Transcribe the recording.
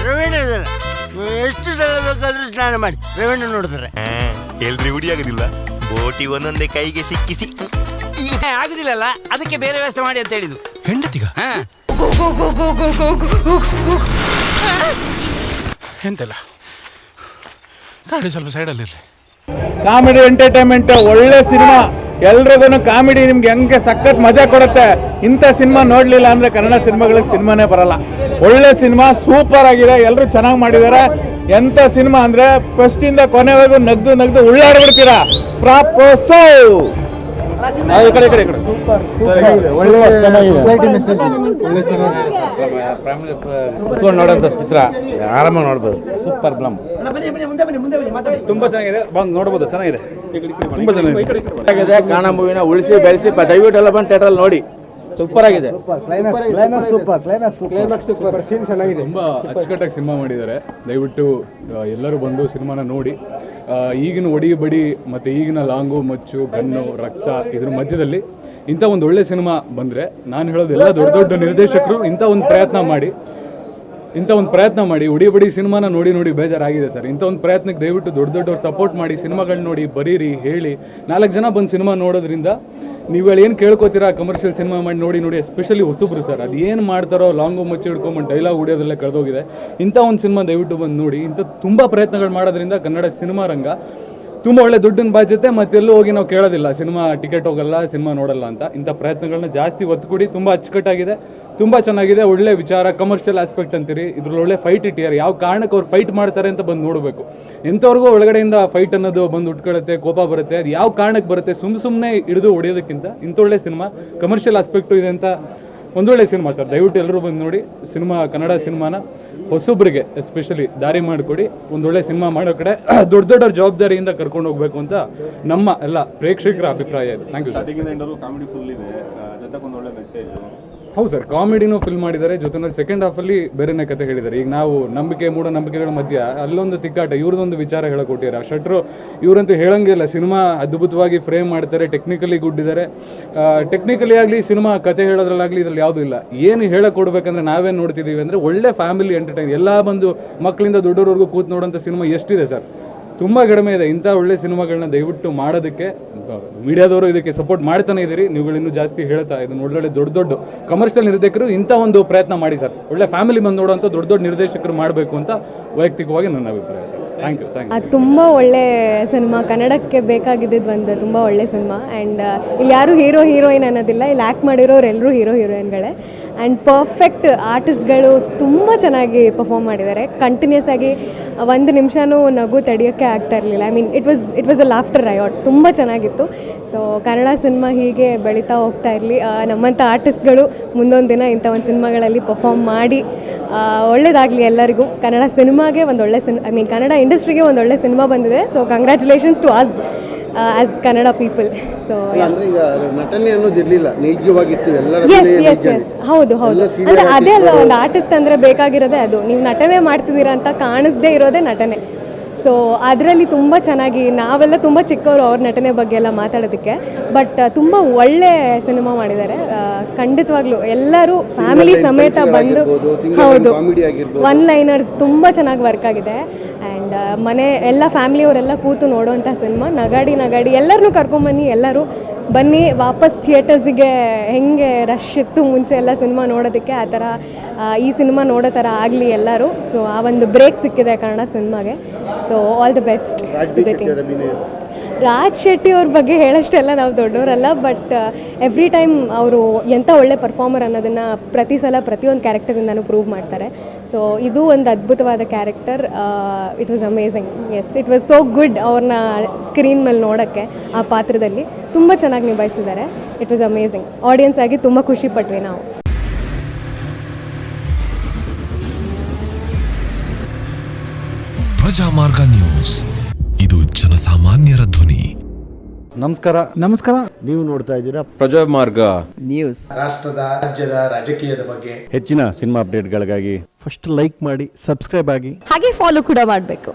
ಪ್ರವೀಣ್ ಇದ್ದಾರೆ, ಎಷ್ಟು ಸಲ ಬೇಕಾದ್ರೂ ಸ್ನಾನ ಮಾಡಿ ಪ್ರವೀಣ್ ನೋಡ್ತಾರೆ. ಎಲ್ರಿ ಹುಡಿ ಆಗುದಿಲ್ಲ, ಬೋಟಿ ಒಂದೊಂದೇ ಕೈಗೆ ಸಿಕ್ಕಿಸಿ ಈಗ ಆಗುದಿಲ್ಲಲ್ಲ, ಅದಕ್ಕೆ ಬೇರೆ ವ್ಯವಸ್ಥೆ ಮಾಡಿ ಅಂತ ಹೇಳಿದ್ದು ಹೆಂಡತಿಗ ಎಂತೆಲ್ಲ ಗಾಡಿ ಸ್ವಲ್ಪ ಸೈಡಲ್ಲಿರಲಿ. ಕಾಮಿಡಿ ಎಂಟರ್ಟೈನ್ಮೆಂಟ್ ಒಳ್ಳೆ ಸಿನಿಮಾ, ಎಲ್ರಿಗೂ ಕಾಮಿಡಿ ನಿಮ್ಗೆ ಹೆಂಗೆ ಸಖತ್ ಮಜಾ ಕೊಡುತ್ತೆ. ಇಂಥ ಸಿನಿಮಾ ನೋಡ್ಲಿಲ್ಲ ಅಂದ್ರೆ ಕನ್ನಡ ಸಿನಿಮಾಗಳಿಗೆ ಸಿನಿಮಾನೇ ಬರಲ್ಲ. ಒಳ್ಳೆ ಸಿನಿಮಾ, ಸೂಪರ್ ಆಗಿದೆ, ಎಲ್ಲರೂ ಚೆನ್ನಾಗಿ ಮಾಡಿದ್ದಾರೆ. ಎಂಥ ಸಿನಿಮಾ ಅಂದ್ರೆ ಫಸ್ಟ್ ಇಂದ ಕೊನೆವರೆಗೂ ನಗ್ದು ನಗ್ದು ಉಳ್ಳಾಡ್ಬಿಡ್ತೀರಾ. ಪ್ರಾಪೋಸೋ ನೋಡೋಂಥ ಚಿತ್ರ ಆರಾಮಾಗಿ ನೋಡ್ಬೋದು. ಸೂಪರ್ ಫಿಲಮ್, ತುಂಬಾ ಚೆನ್ನಾಗಿದೆ, ಬಂದು ನೋಡ್ಬೋದು. ಚೆನ್ನಾಗಿದೆ, ತುಂಬಾ ಚೆನ್ನಾಗಿದೆ. ಕನ್ನಡ ಮೂವಿನ ಉಳಿಸಿ ಬೆಳೆಸಿ ದಯವಿಟ್ಟು ಎಲ್ಲ ಬಂದು ಥಿಯೇಟರ್ ನೋಡಿ. ಸೂಪರ್ ಆಗಿದೆ, ತುಂಬ ಅಚ್ಚುಕಟ್ಟಾಗಿ ಸಿನಿಮಾ ಮಾಡಿದ್ದಾರೆ. ದಯವಿಟ್ಟು ಎಲ್ಲರೂ ಬಂದು ಸಿನಿಮಾನ ನೋಡಿ. ಈಗಿನ ಒಡಿ ಬಡಿ ಮತ್ತು ಈಗಿನ ಲಾಂಗು ಮಚ್ಚು ಗನ್ನು ರಕ್ತ ಇದ್ರ ಮಧ್ಯದಲ್ಲಿ ಇಂಥ ಒಂದು ಒಳ್ಳೆ ಸಿನಿಮಾ ಬಂದರೆ, ನಾನು ಹೇಳೋದು ಎಲ್ಲ ದೊಡ್ಡ ದೊಡ್ಡ ನಿರ್ದೇಶಕರು ಇಂಥ ಒಂದು ಪ್ರಯತ್ನ ಮಾಡಿ ಉಡಿ ಬಡಿ ಸಿನಿಮಾನ ನೋಡಿ ನೋಡಿ ಬೇಜಾರಾಗಿದೆ ಸರ್. ಇಂಥ ಒಂದು ಪ್ರಯತ್ನಕ್ಕೆ ದಯವಿಟ್ಟು ದೊಡ್ಡವ್ರು ಸಪೋರ್ಟ್ ಮಾಡಿ, ಸಿನಿಮಾಗಳು ನೋಡಿ, ಬರೀರಿ, ಹೇಳಿ. 4 ಜನ ಬಂದು ಸಿನಿಮಾ ನೋಡೋದ್ರಿಂದ ನೀವುಗಳು ಏನು ಕೇಳ್ಕೊತೀರಾ, ಕಮರ್ಷಿಯಲ್ ಸಿನಿಮಾ ಮಾಡಿ ನೋಡಿ ನೋಡಿ, ಎಸ್ಪೆಷಲಿ ಹೊಸಬ್ರು ಸರ್, ಅದು ಏನು ಮಾಡ್ತಾರೋ ಲಾಂಗು ಮಚ್ಚಿ ಹಿಡ್ಕೊಂಬಂದು ಡೈಲಾಗ್ ಹೊಡಿಯೋದೆಲ್ಲ ಕಳೆದೋಗಿದೆ. ಇಂಥ ಒಂದು ಸಿನಿಮಾ ದಯವಿಟ್ಟು ಬಂದು ನೋಡಿ. ಇಂಥ ತುಂಬ ಪ್ರಯತ್ನಗಳು ಮಾಡೋದ್ರಿಂದ ಕನ್ನಡ ಸಿನಿಮಾ ರಂಗ ತುಂಬ ಒಳ್ಳೆ ದುಡ್ಡಿನ ಬಾಧ್ಯತೆ, ಮತ್ತೆಲ್ಲೂ ಹೋಗಿ ನಾವು ಕೇಳೋದಿಲ್ಲ ಸಿನಿಮಾ ಟಿಕೆಟ್ ಹೋಗಲ್ಲ, ಸಿನಿಮಾ ನೋಡಲ್ಲ ಅಂತ. ಇಂಥ ಪ್ರಯತ್ನಗಳನ್ನ ಜಾಸ್ತಿ ಒತ್ತು ಕೊಡಿ. ತುಂಬ ಅಚ್ಚುಕಟ್ಟಾಗಿದೆ, ತುಂಬ ಚೆನ್ನಾಗಿದೆ, ಒಳ್ಳೆ ವಿಚಾರ, ಕಮರ್ಷಿಯಲ್ ಆಸ್ಪೆಕ್ಟ್ ಅಂತೀರಿ. ಇದ್ರಲ್ಲಿ ಒಳ್ಳೆ ಫೈಟ್ ಇಟ್ಟಿದ್ದಾರೆ. ಯಾವ ಕಾರಣಕ್ಕೆ ಅವ್ರು ಫೈಟ್ ಮಾಡ್ತಾರೆ ಅಂತ ಬಂದು ನೋಡಬೇಕು. ಎಂಥವ್ರಿಗೂ ಒಳಗಡೆಯಿಂದ ಫೈಟ್ ಅನ್ನೋದು ಬಂದು ಉಟ್ಕೊಳ್ಳುತ್ತೆ, ಕೋಪ ಬರುತ್ತೆ. ಅದು ಯಾವ ಕಾರಣಕ್ಕೆ ಬರುತ್ತೆ, ಸುಮ್ಮನೆ ಹಿಡಿದು ಹೊಡೆಯೋದಕ್ಕಿಂತ ಇಂಥ ಒಳ್ಳೆ ಸಿನಿಮಾ, ಕಮರ್ಷಿಯಲ್ ಆಸ್ಪೆಕ್ಟು ಇದೆ ಅಂತ ಒಂದೊಳ್ಳೆ ಸಿನಿಮಾ ಸರ್. ದಯವಿಟ್ಟು ಎಲ್ಲರೂ ಬಂದು ನೋಡಿ ಸಿನಿಮಾ. ಕನ್ನಡ ಸಿನಿಮಾನ ಹೊಸೊಬ್ಬರಿಗೆ ಎಸ್ಪೆಷಲಿ ದಾರಿ ಮಾಡಿಕೊಡಿ. ಒಂದೊಳ್ಳೆ ಸಿನಿಮಾ ಮಾಡೋ ಕಡೆ ದೊಡ್ಡವ್ರ ಜವಾಬ್ದಾರಿಯಿಂದ ಕರ್ಕೊಂಡು ಹೋಗ್ಬೇಕು ಅಂತ ನಮ್ಮ ಎಲ್ಲ ಪ್ರೇಕ್ಷಕರ ಅಭಿಪ್ರಾಯ ಇದೆ. Thank you sir. Comedy full ಇದೆ, ಜೊತೆಗೆ ಒಂದು ಒಳ್ಳೆ ಮೆಸೇಜ್. ಹೌದು ಸರ್, ಕಾಮಿಡಿನೂ ಫಿಲ್ ಮಾಡಿದ್ದಾರೆ, ಜೊತೆನಲ್ಲಿ ಸೆಕೆಂಡ್ ಹಾಫಲ್ಲಿ ಬೇರೆನೇ ಕತೆ ಹೇಳಿದ್ದಾರೆ. ಈಗ ನಾವು ನಂಬಿಕೆ ಮೂಢನಂಬಿಕೆಗಳ ಮಧ್ಯ ಅಲ್ಲೊಂದು ತಿಕ್ಕಾಟ, ಇವ್ರದ್ದೊಂದು ವಿಚಾರ ಹೇಳಕೊಟ್ಟಿದ್ದಾರೆ. ಶಟ್ರು ಇವರಂತೂ ಹೇಳಂಗಿಲ್ಲ, ಸಿನಿಮಾ ಅದ್ಭುತವಾಗಿ ಫ್ರೇಮ್ ಮಾಡ್ತಾರೆ, ಟೆಕ್ನಿಕಲಿ ಗುಡ್ ಇದ್ದಾರೆ. ಟೆಕ್ನಿಕಲಿ ಆಗಲಿ, ಸಿನಿಮಾ ಕತೆ ಹೇಳೋದ್ರಲ್ಲಾಗಲಿ ಇದ್ರಲ್ಲಿ ಯಾವುದೂ ಇಲ್ಲ. ಏನು ಹೇಳಕೊಡ್ಬೇಕಂದ್ರೆ ನಾವೇನು ನೋಡ್ತಿದ್ದೀವಿ ಅಂದರೆ ಒಳ್ಳೆ ಫ್ಯಾಮಿಲಿ ಎಂಟರ್ಟೈನ್, ಎಲ್ಲ ಬಂದು ಮಕ್ಕಳಿಂದ ದೊಡ್ಡವರೆಗೂ ಕೂತು ನೋಡೋಂಥ ಸಿನಿಮಾ ಎಷ್ಟಿದೆ ಸರ್, ತುಂಬ ಕಡಿಮೆ ಇದೆ. ಇಂಥ ಒಳ್ಳೆ ಸಿನಿಮಾಗಳನ್ನ ದಯವಿಟ್ಟು ಮಾಡೋದಕ್ಕೆ ಮೀಡಿಯಾದವರು ಇದಕ್ಕೆ ಸಪೋರ್ಟ್ ಮಾಡ್ತಾನೆ ಇದ್ದೀರಿ. ನೀವುಗಳಿನ್ನೂ ಜಾಸ್ತಿ ಹೇಳ್ತಾ ಇದನ್ನು ಒಳ್ಳೊಳ್ಳೆ ದೊಡ್ಡ ಕಮರ್ಷಿಯಲ್ ನಿರ್ದೇಶಕರು ಇಂಥ ಒಂದು ಪ್ರಯತ್ನ ಮಾಡಿ ಸರ್. ಒಳ್ಳೆ ಫ್ಯಾಮಿಲಿ ಬಂದು ನೋಡುವಂಥ ದೊಡ್ಡ ನಿರ್ದೇಶಕರು ಮಾಡಬೇಕು ಅಂತ ವೈಯಕ್ತಿಕವಾಗಿ ನನ್ನ ಅಭಿಪ್ರಾಯ ಸರ್. Thank you. ಅದು ತುಂಬ ಒಳ್ಳೆ ಸಿನಿಮಾ, ಕನ್ನಡಕ್ಕೆ ಬೇಕಾಗಿದ್ದು ಒಂದು ತುಂಬ ಒಳ್ಳೆ ಸಿನಿಮಾ. ಆ್ಯಂಡ್ ಇಲ್ಲಿ ಯಾರು ಹೀರೋಯಿನ್ ಅನ್ನೋದಿಲ್ಲ, ಇಲ್ಲಿ ಆ್ಯಕ್ಟ್ ಮಾಡಿರೋರು ಎಲ್ಲರೂ ಹೀರೋಯಿನ್ಗಳೇ. ಆ್ಯಂಡ್ ಪರ್ಫೆಕ್ಟ್ ಆರ್ಟಿಸ್ಟ್ಗಳು ತುಂಬ ಚೆನ್ನಾಗಿ ಪರ್ಫಾರ್ಮ್ ಮಾಡಿದ್ದಾರೆ. ಕಂಟಿನ್ಯೂಸ್ ಆಗಿ 1 ನಿಮಿಷನೂ ನಗು ತಡೆಯೋಕ್ಕೆ ಆಗ್ತಾ ಇರಲಿಲ್ಲ. I mean it was a laughter right. ತುಂಬ ಚೆನ್ನಾಗಿತ್ತು. ಸೊ ಕನ್ನಡ ಸಿನಿಮಾ ಹೀಗೆ ಬೆಳೀತಾ ಹೋಗ್ತಾ ಇರಲಿ. ನಮ್ಮಂಥ ಆರ್ಟಿಸ್ಟ್ಗಳು ಮುಂದೊಂದು ದಿನ ಇಂಥ ಒಂದು ಸಿನಿಮಾಗಳಲ್ಲಿ ಪರ್ಫಾರ್ಮ್ ಮಾಡಿ ಒಳ್ಳೇದಾಗಲಿ ಎಲ್ಲರಿಗೂ. ಕನ್ನಡ ಸಿನಿಮಾಗೆ ಒಂದು ಒಳ್ಳೆ ಕನ್ನಡ ಇಂಡಸ್ಟ್ರಿಗೆ ಒಂದು ಒಳ್ಳೆ ಸಿನಿಮಾ ಬಂದಿದೆ. So congratulations to us as Kannada people. So ನಟನೆ ಅನ್ನೋದಿರಲಿಲ್ಲ, ನೈಜವಾಗಿತ್ತು ಎಲ್ಲರ. ಎಸ್ ಹೌದು ಅಂದರೆ ಅದೇ ಅಲ್ಲ, ಒಂದು ಆರ್ಟಿಸ್ಟ್ ಅಂದರೆ ಬೇಕಾಗಿರೋದೇ ಅದು. ನೀವು ನಟನೆ ಮಾಡ್ತಿದ್ದೀರಾ ಅಂತ ಕಾಣಿಸ್ದೇ ಇರೋದೇ ನಟನೆ. ಸೊ ಅದರಲ್ಲಿ ತುಂಬ ಚೆನ್ನಾಗಿ, ನಾವೆಲ್ಲ ತುಂಬ ಚಿಕ್ಕವರು ಅವ್ರ ನಟನೆ ಬಗ್ಗೆ ಎಲ್ಲ ಮಾತಾಡೋದಕ್ಕೆ. ಬಟ್ ತುಂಬ ಒಳ್ಳೆ ಸಿನಿಮಾ ಮಾಡಿದ್ದಾರೆ ಖಂಡಿತವಾಗ್ಲೂ. ಎಲ್ಲರೂ ಫ್ಯಾಮಿಲಿ ಸಮೇತ ಬಂದು, ಹೌದು, 1 ಲೈನರ್ಸ್ ತುಂಬ ಚೆನ್ನಾಗಿ ವರ್ಕ್ ಆಗಿದೆ. ಆ್ಯಂಡ್ ಮನೆ ಎಲ್ಲ ಫ್ಯಾಮಿಲಿಯವರೆಲ್ಲ ಕೂತು ನೋಡೋವಂಥ ಸಿನಿಮಾ. ನಗಾಡಿ ಎಲ್ಲರನ್ನೂ ಕರ್ಕೊಂಬನ್ನಿ, ಎಲ್ಲರೂ ಬನ್ನಿ ವಾಪಸ್ ಥಿಯೇಟರ್ಸಿಗೆ. ಹೆಂಗೆ ರಶ್ ಇತ್ತು ಮುಂಚೆ ಎಲ್ಲ ಸಿನಿಮಾ ನೋಡೋದಕ್ಕೆ, ಆ ಥರ ಈ ಸಿನಿಮಾ ನೋಡೋ ಥರ ಆಗಲಿ ಎಲ್ಲರೂ. ಸೊ ಆ ಒಂದು ಬ್ರೇಕ್ ಸಿಕ್ಕಿದೆ ಕನ್ನಡ ಸಿನಿಮಾಗೆ. So all the best. Raj Shetty ಅವ್ರ ಬಗ್ಗೆ ಹೇಳೋಷ್ಟೆಲ್ಲ ನಾವು ದೊಡ್ಡವರಲ್ಲ, ಬಟ್ ಎವ್ರಿ ಟೈಮ್ ಅವರು ಎಂಥ ಒಳ್ಳೆ ಪರ್ಫಾರ್ಮರ್ ಅನ್ನೋದನ್ನು ಪ್ರತಿ ಸಲ ಪ್ರತಿಯೊಂದು ಕ್ಯಾರೆಕ್ಟರಿಂದನೂ ಪ್ರೂವ್ ಮಾಡ್ತಾರೆ. ಸೊ ಇದು ಒಂದು ಅದ್ಭುತವಾದ character. It was amazing. Yes, it was so good. ಅವ್ರನ್ನ ಸ್ಕ್ರೀನ್ ಮೇಲೆ ನೋಡೋಕ್ಕೆ ಆ ಪಾತ್ರದಲ್ಲಿ ತುಂಬ ಚೆನ್ನಾಗಿ ನಿಭಾಯಿಸಿದ್ದಾರೆ. It was amazing. ಆಡಿಯನ್ಸ್ ಆಗಿ ತುಂಬ ಖುಷಿ ಪಟ್ವಿ ನಾವು. ಪ್ರಜಾಮಾರ್ಗ ನ್ಯೂಸ್, ಇದು ಜನಸಾಮಾನ್ಯರ ಧ್ವನಿ. ನಮಸ್ಕಾರ. ನೀವು ನೋಡ್ತಾ ಇದ್ದೀರಾ ಪ್ರಜಾಮಾರ್ಗ ನ್ಯೂಸ್. ರಾಷ್ಟ್ರದ, ರಾಜ್ಯದ, ರಾಜಕೀಯದ ಬಗ್ಗೆ ಹೆಚ್ಚಿನ ಸಿನಿಮಾ ಅಪ್ಡೇಟ್ಗಳಿಗಾಗಿ ಫಸ್ಟ್ ಲೈಕ್ ಮಾಡಿ, ಸಬ್ಸ್ಕ್ರೈಬ್ ಆಗಿ, ಹಾಗೆ ಫಾಲೋ ಕೂಡ ಮಾಡಬೇಕು.